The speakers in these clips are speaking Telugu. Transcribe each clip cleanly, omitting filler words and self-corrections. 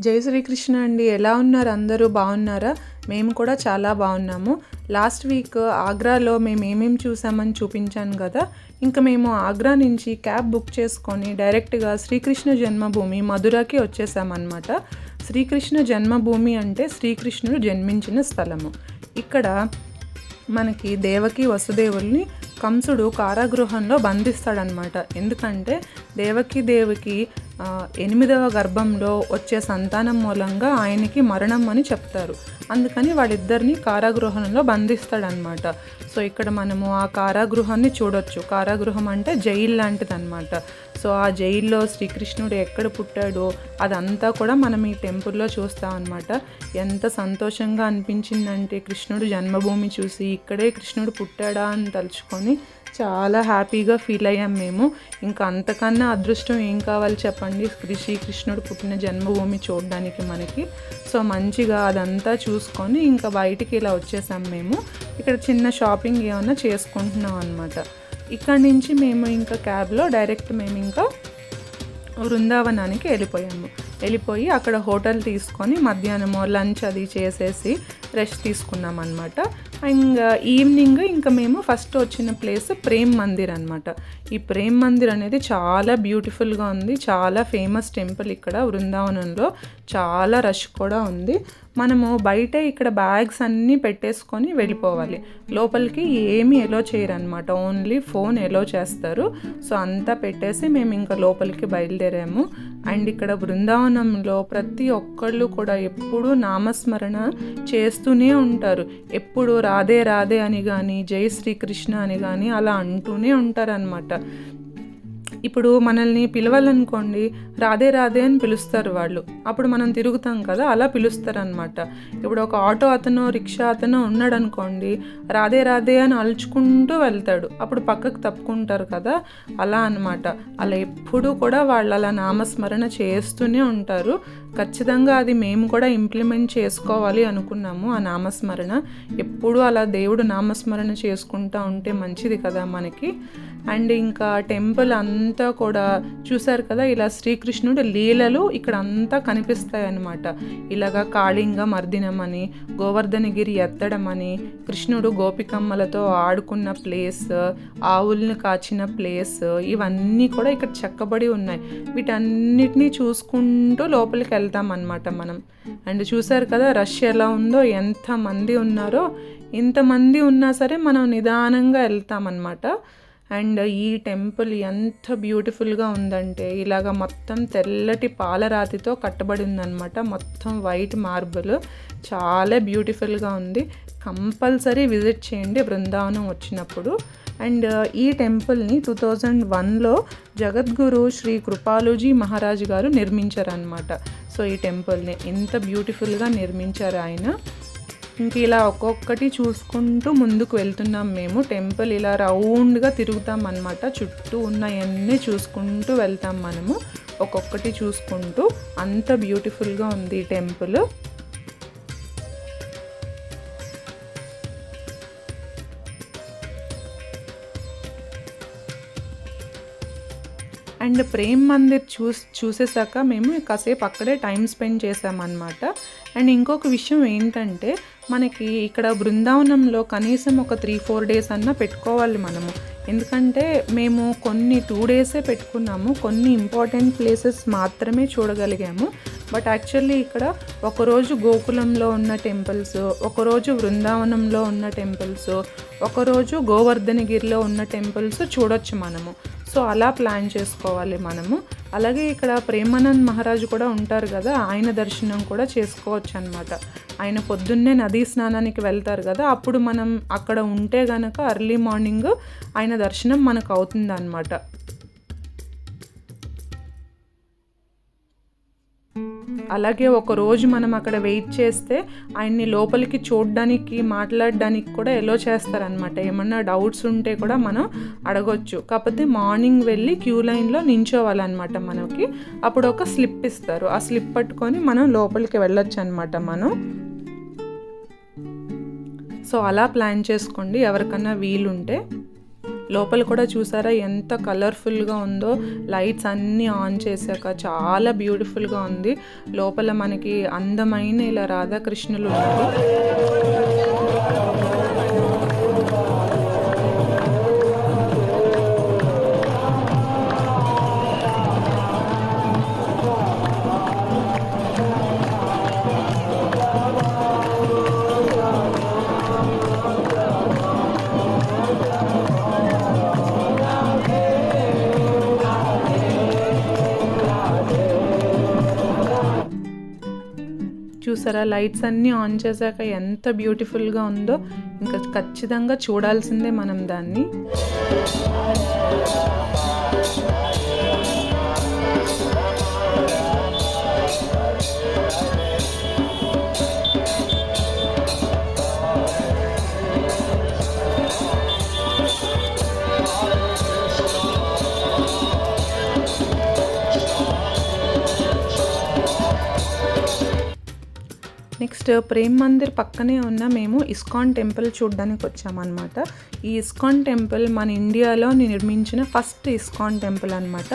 జై శ్రీకృష్ణ అండి. ఎలా ఉన్నారు అందరూ? బాగున్నారా? మేము కూడా చాలా బాగున్నాము. లాస్ట్ వీక్ ఆగ్రాలో మేము ఏమేమి చూసామని చూపించాను కదా. ఇంకా మేము ఆగ్రా నుంచి క్యాబ్ బుక్ చేసుకొని డైరెక్ట్గా శ్రీకృష్ణ జన్మభూమి మధురకి వచ్చేసామన్నమాట. శ్రీకృష్ణ జన్మభూమి అంటే శ్రీకృష్ణుడు జన్మించిన స్థలము. ఇక్కడ మనకి దేవకి వసుదేవుల్ని కంసుడు కారాగృహంలో బంధిస్తాడనమాట. ఎందుకంటే దేవికి 8వ గర్భంలో వచ్చే సంతానం మూలంగా ఆయనకి మరణం అని చెప్తారు. అందుకని వాళ్ళిద్దరిని కారాగృహంలో బంధిస్తాడనమాట. సో ఇక్కడ మనము ఆ కారాగృహాన్ని చూడొచ్చు. కారాగృహం అంటే జైలు లాంటిది అనమాట. సో ఆ జైల్లో శ్రీకృష్ణుడు ఎక్కడ పుట్టాడో అదంతా కూడా మనం ఈ టెంపుల్లో చూస్తాం అనమాట. ఎంత సంతోషంగా అనిపించిందంటే కృష్ణుడు జన్మభూమి చూసి ఇక్కడే కృష్ణుడు పుట్టాడా అని తలుచుకొని చాలా హ్యాపీగా ఫీల్ అయ్యాం మేము. ఇంకా అంతకన్నా అదృష్టం ఏం కావాలి చెప్పండి శ్రీకృష్ణుడు పుట్టిన జన్మభూమి చూడడానికి మనకి. సో మంచిగా అదంతా చూసుకొని ఇంకా బయటికి ఇలా వచ్చేసాం మేము. ఇక్కడ చిన్న షాపింగ్ ఏమన్నా చేసుకుంటున్నాం అనమాట. ఇక్కడ నుంచి మేము ఇంకా క్యాబ్లో డైరెక్ట్ మేము ఇంకా వృందావనానికి వెళ్ళిపోయి అక్కడ హోటల్ తీసుకొని మధ్యాహ్నము లంచ్ అది చేసేసి రెస్ట్ తీసుకున్నాం అనమాట. ఇంకా ఈవినింగ్ ఇంకా మేము ఫస్ట్ వచ్చిన ప్లేస్ ప్రేమ్ మందిర్ అనమాట. ఈ ప్రేమ్ మందిర్ అనేది చాలా బ్యూటిఫుల్గా ఉంది. చాలా ఫేమస్ టెంపుల్ ఇక్కడ వృందావనంలో. చాలా రష్ కూడా ఉంది. మనము బయట ఇక్కడ బ్యాగ్స్ అన్నీ పెట్టేసుకొని వెళ్ళిపోవాలి. లోపలికి ఏమీ ఎలో చేయరు అనమాట. ఓన్లీ ఫోన్ ఎలో చేస్తారు. సో అంతా పెట్టేసి మేము ఇంకా లోపలికి బయలుదేరాము. అండ్ ఇక్కడ బృందావనంలో ప్రతి ఒక్కళ్ళు కూడా ఎప్పుడూ నామస్మరణ చేస్తూనే ఉంటారు. ఎప్పుడు రాధే రాధే అని కానీ జై శ్రీకృష్ణ అని కానీ అలా అంటూనే ఉంటారనమాట. ఇప్పుడు మనల్ని పిలవాలనుకోండి రాధే రాధే అని పిలుస్తారు వాళ్ళు. అప్పుడు మనం తిరుగుతాం కదా, అలా పిలుస్తారు అనమాట. ఇప్పుడు ఒక ఆటో అతను రిక్షా అతను ఉన్నాడు అనుకోండి, రాధే రాధే అని అలుచుకుంటూ వెళ్తాడు. అప్పుడు పక్కకు తప్పుకుంటారు కదా, అలా అనమాట. అలా ఎప్పుడూ కూడా వాళ్ళు అలా నామస్మరణ చేస్తూనే ఉంటారు. ఖచ్చితంగా అది మేము కూడా ఇంప్లిమెంట్ చేసుకోవాలి అనుకున్నాము. ఆ నామస్మరణ ఎప్పుడూ అలా దేవుడు నామస్మరణ చేసుకుంటూ ఉంటే మంచిది కదా మనకి. అండ్ ఇంకా టెంపుల్ అంతా కూడా చూసారు కదా, ఇలా శ్రీకృష్ణుడు లీలలు ఇక్కడ అంతా కనిపిస్తాయి అన్నమాట. ఇలాగా కాళింగ మర్దినం అని, గోవర్ధనగిరి ఎత్తడం అని, కృష్ణుడు గోపికమ్మలతో ఆడుకున్న ప్లేస్, ఆవుల్ని కాచిన ప్లేస్, ఇవన్నీ కూడా ఇక్కడ చెక్కబడి ఉన్నాయి. వీటన్నిటినీ చూసుకుంటూ లోపలికి వెళ్తాం అన్నమాట మనం. అండ్ చూసారు కదా రష్ ఎలా ఉందో, ఎంతమంది ఉన్నారో. ఇంతమంది ఉన్నా సరే మనం నిదానంగా వెళ్తామన్నమాట. అండ్ ఈ టెంపుల్ ఎంత బ్యూటిఫుల్గా ఉందంటే ఇలాగ మొత్తం తెల్లటి పాలరాతితో కట్టబడి ఉందన్నమాట. మొత్తం వైట్ మార్బుల్, చాలా బ్యూటిఫుల్గా ఉంది. కంపల్సరీ విజిట్ చేయండి బృందావనం వచ్చినప్పుడు. అండ్ ఈ టెంపుల్ని 2001లో జగద్గురు శ్రీ కృపాలూజీ మహారాజ్ గారు నిర్మించారనమాట. సో ఈ టెంపుల్ని ఎంత బ్యూటిఫుల్గా నిర్మించారు ఆయన. ఇంక ఇలా ఒక్కొక్కటి చూసుకుంటూ ముందుకు వెళ్తున్నాం మేము. టెంపుల్ ఇలా రౌండ్గా తిరుగుతాం అన్నమాట. చుట్టూ ఉన్నవన్నీ చూసుకుంటూ వెళ్తాం మనము, ఒక్కొక్కటి చూసుకుంటూ. అంత బ్యూటిఫుల్గా ఉంది ఈ టెంపుల్. అండ్ ప్రేమ్ మందిర్ చూసేసాక మేము కాసేపు అక్కడే టైం స్పెండ్ చేసామన్నమాట. అండ్ ఇంకొక విషయం ఏంటంటే మనకి ఇక్కడ బృందావనంలో కనీసం ఒక 3-4 డేస్ అన్నా పెట్టుకోవాలి మనము. ఎందుకంటే మేము కొన్ని 2 డేసే పెట్టుకున్నాము. కొన్ని ఇంపార్టెంట్ ప్లేసెస్ మాత్రమే చూడగలిగాము. బట్ యాక్చువల్లీ ఇక్కడ ఒకరోజు గోకులంలో ఉన్న టెంపుల్స్, ఒకరోజు బృందావనంలో ఉన్న టెంపుల్స్, ఒకరోజు గోవర్ధనగిరిలో ఉన్న టెంపుల్స్ చూడొచ్చు మనము. సో అలా ప్లాన్ చేసుకోవాలి మనము. అలాగే ఇక్కడ ప్రేమానంద్ మహారాజు కూడా ఉంటారు కదా, ఆయన దర్శనం కూడా చేసుకోవచ్చు అనమాట. ఆయన పొద్దున్నే నదీ స్నానానికి వెళ్తారు కదా, అప్పుడు మనం అక్కడ ఉంటే గనక ఎర్లీ మార్నింగ్ ఆయన దర్శనం మనకు అవుతుంది అనమాట. అలాగే ఒకరోజు మనం అక్కడ వెయిట్ చేస్తే ఆయన్ని లోపలికి చూడడానికి మాట్లాడడానికి కూడా ఎలో చేస్తారనమాట. ఏమన్నా డౌట్స్ ఉంటే కూడా మనం అడగొచ్చు. కాకపోతే మార్నింగ్ వెళ్ళి క్యూ లైన్లో నించోవాలన్నమాట మనకి. అప్పుడు ఒక స్లిప్ ఇస్తారు. ఆ స్లిప్ పట్టుకొని మనం లోపలికి వెళ్ళొచ్చు అనమాట మనం. సో అలా ప్లాన్ చేసుకోండి ఎవరికన్నా వీలుంటే. లోపల కూడా చూసారా ఎంత కలర్ఫుల్గా ఉందో. లైట్స్ అన్నీ ఆన్ చేశాక చాలా బ్యూటిఫుల్గా ఉంది. లోపల మనకి అందమైన ఇలా రాధాకృష్ణులు ఉన్నారు. చూసారా లైట్స్ అన్నీ ఆన్ చేశాక ఎంత బ్యూటిఫుల్గా ఉందో. ఇంకా ఖచ్చితంగా చూడాల్సిందే మనం దాన్ని. నెక్స్ట్ ప్రేమ్ మందిర్ పక్కనే ఉన్న మేము ఇస్కాన్ టెంపుల్ చూడడానికి వచ్చామన్నమాట. ఈ ఇస్కాన్ టెంపుల్ మన ఇండియాలో నిర్మించిన ఫస్ట్ ఇస్కాన్ టెంపుల్ అనమాట.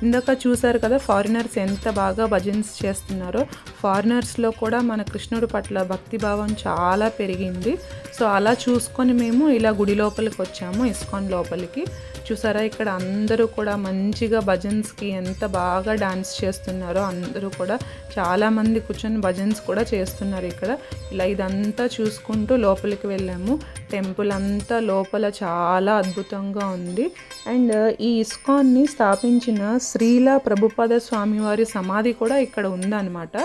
ఇందాక చూసారు కదా ఫారినర్స్ ఎంత బాగా భజన్స్ చేస్తున్నారో. ఫారినర్స్లో కూడా మన కృష్ణుడి పట్ల భక్తిభావం చాలా పెరిగింది. సో అలా చూసుకొని మేము ఇలా గుడి లోపలికి వచ్చాము, ఇస్కాన్ లోపలికి. చూసారా ఇక్కడ అందరూ కూడా మంచిగా భజన్స్కి ఎంత బాగా డాన్స్ చేస్తున్నారో. అందరూ కూడా చాలామంది కూర్చొని భజన్స్ కూడా చేస్తున్నారు ఇక్కడ. ఇలా ఇదంతా చూసుకుంటూ లోపలికి వెళ్ళాము. టెంపుల్ అంతా లోపల చాలా అద్భుతంగా ఉంది. అండ్ ఈ ఇస్కాన్ని స్థాపించిన శ్రీల ప్రభుపాద స్వామివారి సమాధి కూడా ఇక్కడ ఉందన్నమాట.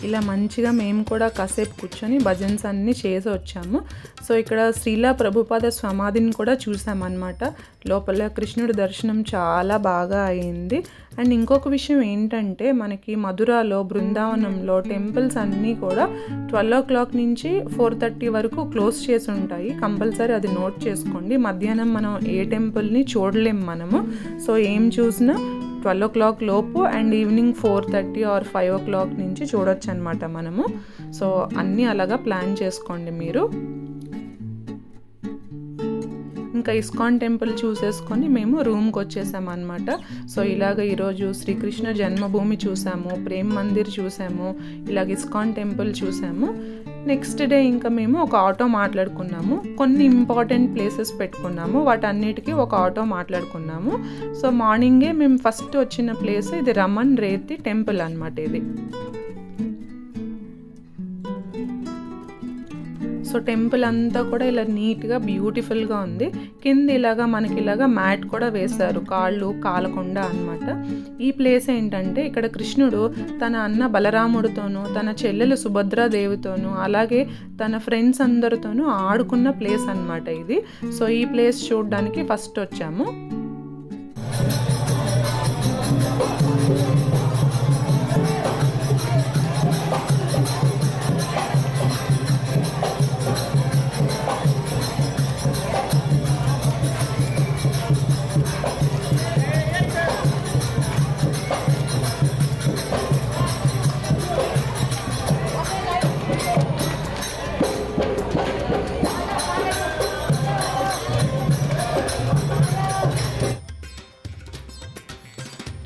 ఇలా మంచిగా మేము కూడా కాసేపు కూర్చొని భజన్స్ అన్నీ చేసి వచ్చాము. సో ఇక్కడ శ్రీల ప్రభుపాద సమాధిని కూడా చూసామన్నమాట. లోపల కృష్ణుడి దర్శనం చాలా బాగా అయింది. అండ్ ఇంకొక విషయం ఏంటంటే మనకి మధురాలో బృందావనంలో టెంపుల్స్ అన్నీ కూడా 12 o'clock నుంచి 4:30 వరకు క్లోజ్ చేసి ఉంటాయి. కంపల్సరీ అది నోట్ చేసుకోండి. మధ్యాహ్నం మనం ఏ టెంపుల్ని చూడలేం మనము. సో ఏం చూసినా 12 o'clock లోపు అండ్ ఈవినింగ్ 4:30 or 5 o'clock నుంచి చూడొచ్చు అనమాట మనము. సో అన్నీ అలాగా ప్లాన్ చేసుకోండి మీరు. ఇంకా ఇస్కాన్ టెంపుల్ చూసేసుకొని మేము రూమ్కి వచ్చేసాము అనమాట. సో ఇలాగ ఈరోజు శ్రీకృష్ణ జన్మభూమి చూసాము, ప్రేమ్ మందిర్ చూసాము, ఇలాగ ఇస్కాన్ టెంపుల్ చూసాము. నెక్స్ట్ డే ఇంకా మేము ఒక ఆటో మాట్లాడుకున్నాము. కొన్ని ఇంపార్టెంట్ ప్లేసెస్ పెట్టుకున్నాము, వాటన్నిటికీ ఒక ఆటో మాట్లాడుకున్నాము. సో మార్నింగే మేము ఫస్ట్ వచ్చిన ప్లేస్ ఇది రమన్ రేతి టెంపుల్ అనమాట. ఇది సో టెంపుల్ అంతా కూడా ఇలా నీట్గా బ్యూటిఫుల్గా ఉంది. కింద ఇలాగా మనకి ఇలాగా మ్యాట్ కూడా వేశారు, కాళ్ళు కాలకుండా అనమాట. ఈ ప్లేస్ ఏంటంటే ఇక్కడ కృష్ణుడు తన అన్న బలరాముడితోనూ తన చెల్లెలు సుభద్రాదేవితోనూ అలాగే తన ఫ్రెండ్స్ అందరితోనూ ఆడుకున్న ప్లేస్ అనమాట ఇది. సో ఈ ప్లేస్ చూడడానికి ఫస్ట్ వచ్చాము.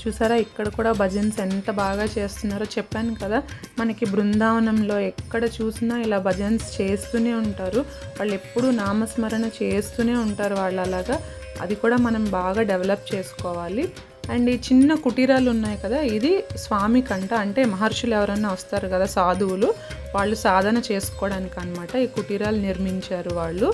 చూసారా ఇక్కడ కూడా భజన్స్ ఎంత బాగా చేస్తున్నారో. చెప్పాను కదా మనకి బృందావనంలో ఎక్కడ చూసినా ఇలా భజన్స్ చేస్తూనే ఉంటారు. వాళ్ళు ఎప్పుడూ నామస్మరణ చేస్తూనే ఉంటారు వాళ్ళు అలాగా. అది కూడా మనం బాగా డెవలప్ చేసుకోవాలి. అండ్ ఈ చిన్న కుటీరాలు ఉన్నాయి కదా, ఇది స్వామి కంట అంటే మహర్షులు ఎవరన్నా వస్తారు కదా సాధువులు, వాళ్ళు సాధన చేసుకోవడానికి అనమాట ఈ కుటీరాలు నిర్మించారు వాళ్ళు.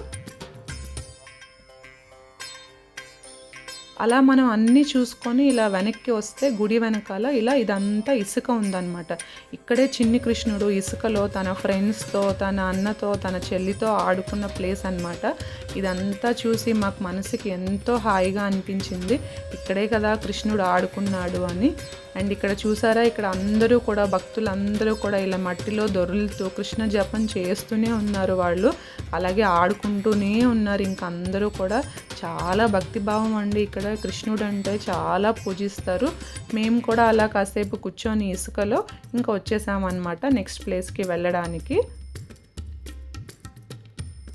అలా మనం అన్నీ చూసుకొని ఇలా వెనక్కి వస్తే గుడి వెనకాల ఇలా ఇదంతా ఇసుక ఉందన్నమాట. ఇక్కడే చిన్ని కృష్ణుడు ఇసుకలో తన ఫ్రెండ్స్తో తన అన్నతో తన చెల్లితో ఆడుకున్న ప్లేస్ అనమాట. ఇదంతా చూసి మాకు మనసుకి ఎంతో హాయిగా అనిపించింది. ఇక్కడే కదా కృష్ణుడు ఆడుకున్నాడు అని. అండ్ ఇక్కడ చూసారా, ఇక్కడ అందరూ కూడా భక్తులందరూ కూడా ఇలా మట్టిలో దొరులుతూ కృష్ణ జపం చేస్తూనే ఉన్నారు వాళ్ళు. అలాగే ఆడుకుంటూనే ఉన్నారు. ఇంకా అందరూ కూడా చాలా భక్తిభావం అండి. ఇక్కడ కృష్ణుడు అంటే చాలా పూజిస్తారు. మేము కూడా అలా కాసేపు కూర్చొని ఇసుకలో ఇంకా వచ్చేసామన్నమాట నెక్స్ట్ ప్లేస్కి వెళ్ళడానికి.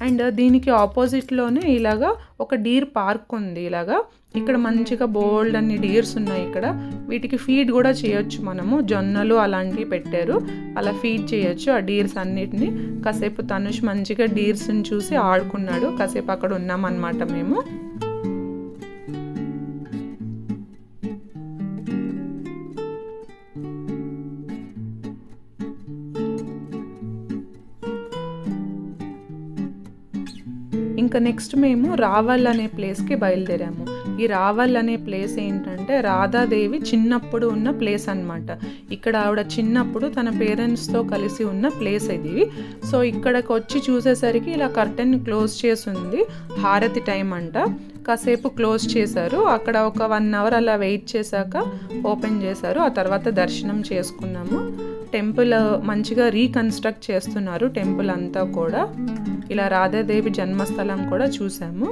అండ్ దీనికి ఆపోజిట్లోనే ఇలాగా ఒక డీర్ పార్క్ ఉంది. ఇలాగా ఇక్కడ మంచిగా బోల్డ్ అన్ని డీర్స్ ఉన్నాయి. ఇక్కడ వీటికి ఫీడ్ కూడా చేయొచ్చు మనము. జొన్నలు అలాంటివి పెట్టారు, అలా ఫీడ్ చేయొచ్చు ఆ డీర్స్ అన్నిటిని. కాసేపు తనుష్ మంచిగా డీర్స్ని చూసి ఆడుకున్నాడు. కాసేపు అక్కడ ఉన్నామన్నమాట మేము. ఇంకా నెక్స్ట్ మేము రావల్ అనే ప్లేస్కి బయలుదేరాము. ఈ రావల్ అనే ప్లేస్ ఏంటంటే రాధాదేవి చిన్నప్పుడు ఉన్న ప్లేస్ అన్నమాట. ఇక్కడ ఆవిడ చిన్నప్పుడు తన పేరెంట్స్తో కలిసి ఉన్న ప్లేస్ ఇది. సో ఇక్కడికి వచ్చి చూసేసరికి ఇలా కర్టెన్ క్లోజ్ చేసి ఉంది. హారతి టైం అంట. కాసేపు క్లోజ్ చేశారు. అక్కడ ఒక 1 అవర్ అలా వెయిట్ చేశాక ఓపెన్ చేశారు. ఆ తర్వాత దర్శనం చేసుకున్నాము. టెంపుల్ మంచిగా రీకన్స్ట్రక్ట్ చేస్తున్నారు టెంపుల్ అంతా కూడా. ఇలా రాధాదేవి జన్మస్థలం కూడా చూసాము.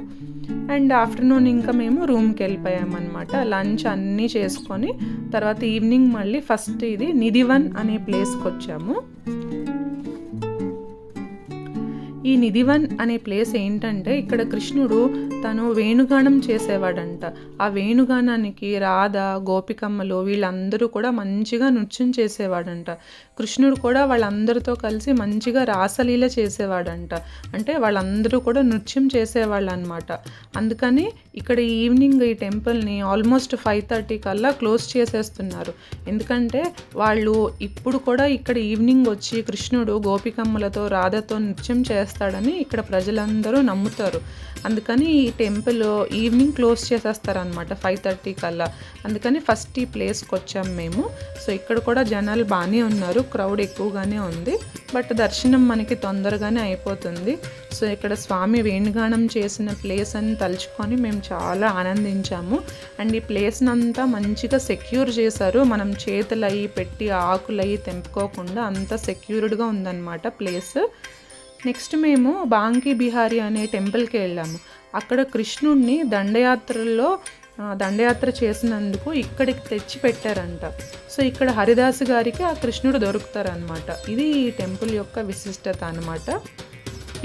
అండ్ ఆఫ్టర్నూన్ ఇంకా మేము రూమ్కి వెళ్ళిపోయామన్నమాట. లంచ్ అన్నీ చేసుకొని తర్వాత ఈవినింగ్ మళ్ళీ ఫస్ట్ ఇది నిధివన్ అనే ప్లేస్కి వచ్చాము. ఈ నిధివన్ అనే ప్లేస్ ఏంటంటే ఇక్కడ కృష్ణుడు తను వేణుగానం చేసేవాడంట. ఆ వేణుగానానికి రాధ, గోపికమ్మలు వీళ్ళందరూ కూడా మంచిగా నృత్యం చేసేవాడంట. కృష్ణుడు కూడా వాళ్ళందరితో కలిసి మంచిగా రాసలీల చేసేవాడంట. అంటే వాళ్ళందరూ కూడా నృత్యం చేసేవాళ్ళు అనమాట. అందుకని ఇక్కడ ఈవినింగ్ ఈ టెంపుల్ని ఆల్మోస్ట్ 5:30 కల్లా క్లోజ్ చేసేస్తున్నారు. ఎందుకంటే వాళ్ళు ఇప్పుడు కూడా ఇక్కడ ఈవినింగ్ వచ్చి కృష్ణుడు గోపికమ్మలతో రాధతో నృత్యం చేస్తాడని ఇక్కడ ప్రజలందరూ నమ్ముతారు. అందుకని ఈ టెంపుల్ ఈవినింగ్ క్లోజ్ చేసేస్తారనమాట 5:30 కల్లా. అందుకని ఫస్ట్ ఈ ప్లేస్కి వచ్చాం మేము. సో ఇక్కడ కూడా జనాలు బాగానే ఉన్నారు, క్రౌడ్ ఎక్కువగానే ఉంది. బట్ దర్శనం మనకి తొందరగానే అయిపోతుంది. సో ఇక్కడ స్వామి వేణుగానం చేసిన ప్లేస్ అని తలుచుకొని మేము చాలా ఆనందించాము. అండ్ ఈ ప్లేస్ని అంతా మంచిగా సెక్యూర్ చేశారు. మనం చేతులు అయ్యి పెట్టి ఆకులు అయ్యి తెంపుకోకుండా అంతా సెక్యూర్డ్గా ఉందన్నమాట ప్లేస్. నెక్స్ట్ మేము బాంకీ బిహారీ అనే టెంపుల్కి వెళ్ళాము. అక్కడ కృష్ణుడిని దండయాత్ర చేసినందుకు ఇక్కడికి తెచ్చి పెట్టారంట. సో ఇక్కడ హరిదాస్ గారికి ఆ కృష్ణుడు దొరుకుతారనమాట. ఇది ఈ టెంపుల్ యొక్క విశిష్టత అనమాట.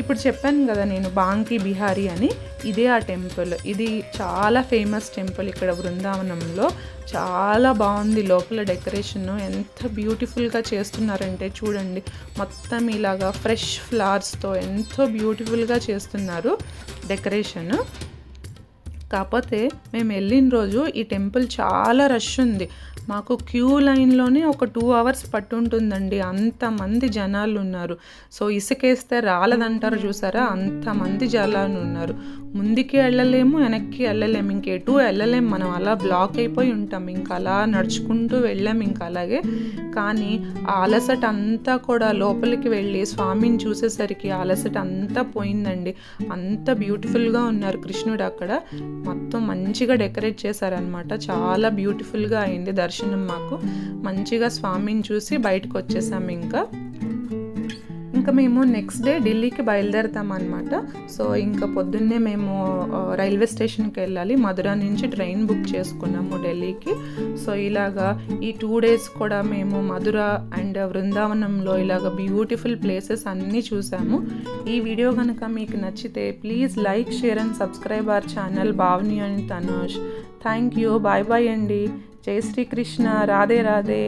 ఇప్పుడు చెప్పాను కదా నేను బాంకీ బిహారీ అని, ఇదే ఆ టెంపుల్. ఇది చాలా ఫేమస్ టెంపుల్ ఇక్కడ బృందావనంలో. చాలా బాగుంది లోపల డెకరేషన్. ఎంత బ్యూటిఫుల్గా చేస్తున్నారంటే చూడండి, మొత్తం ఇలాగా ఫ్రెష్ ఫ్లవర్స్తో ఎంతో బ్యూటిఫుల్గా చేస్తున్నారు డెకరేషన్. కాకపోతే మేము వెళ్ళిన రోజు ఈ టెంపుల్ చాలా రష్ ఉంది. మాకు క్యూ లైన్లోనే ఒక 2 అవర్స్ పట్టుంటుందండి. అంతమంది జనాలు ఉన్నారు. సో ఇసుకేస్తే రాలదంటారు చూసారా, అంతమంది జనాలు ఉన్నారు. ముందుకి వెళ్ళలేము, వెనక్కి వెళ్ళలేము, ఇంకెటు వెళ్ళలేము. మనం అలా బ్లాక్ అయిపోయి ఉంటాం. ఇంకా అలా నడుచుకుంటూ వెళ్ళాము ఇంకా అలాగే. కానీ ఆ అలసట అంతా కూడా లోపలికి వెళ్ళి స్వామిని చూసేసరికి ఆ అలసట అంతా పోయిందండి. అంత బ్యూటిఫుల్గా ఉన్నారు కృష్ణుడు అక్కడ. మొత్తం మంచిగా డెకరేట్ చేశారనమాట. చాలా బ్యూటిఫుల్గా అయింది దర్శనం మాకు. మంచిగా స్వామిని చూసి బయటకు వచ్చేసాము. ఇంకా మేము నెక్స్ట్ డే ఢిల్లీకి బయలుదేరుతాం అనమాట. సో ఇంకా పొద్దున్నే మేము రైల్వే స్టేషన్కి వెళ్ళాలి. మధుర నుంచి ట్రైన్ బుక్ చేసుకున్నాము ఢిల్లీకి. సో ఇలాగా ఈ 2 డేస్ కూడా మేము మధుర అండ్ బృందావనంలో ఇలాగ బ్యూటిఫుల్ ప్లేసెస్ అన్నీ చూసాము. ఈ వీడియో కనుక మీకు నచ్చితే please like, share and subscribe our channel Bhavani and Tanush. Thank you. Bye bye అండి. జై శ్రీకృష్ణ. రాధే రాధే.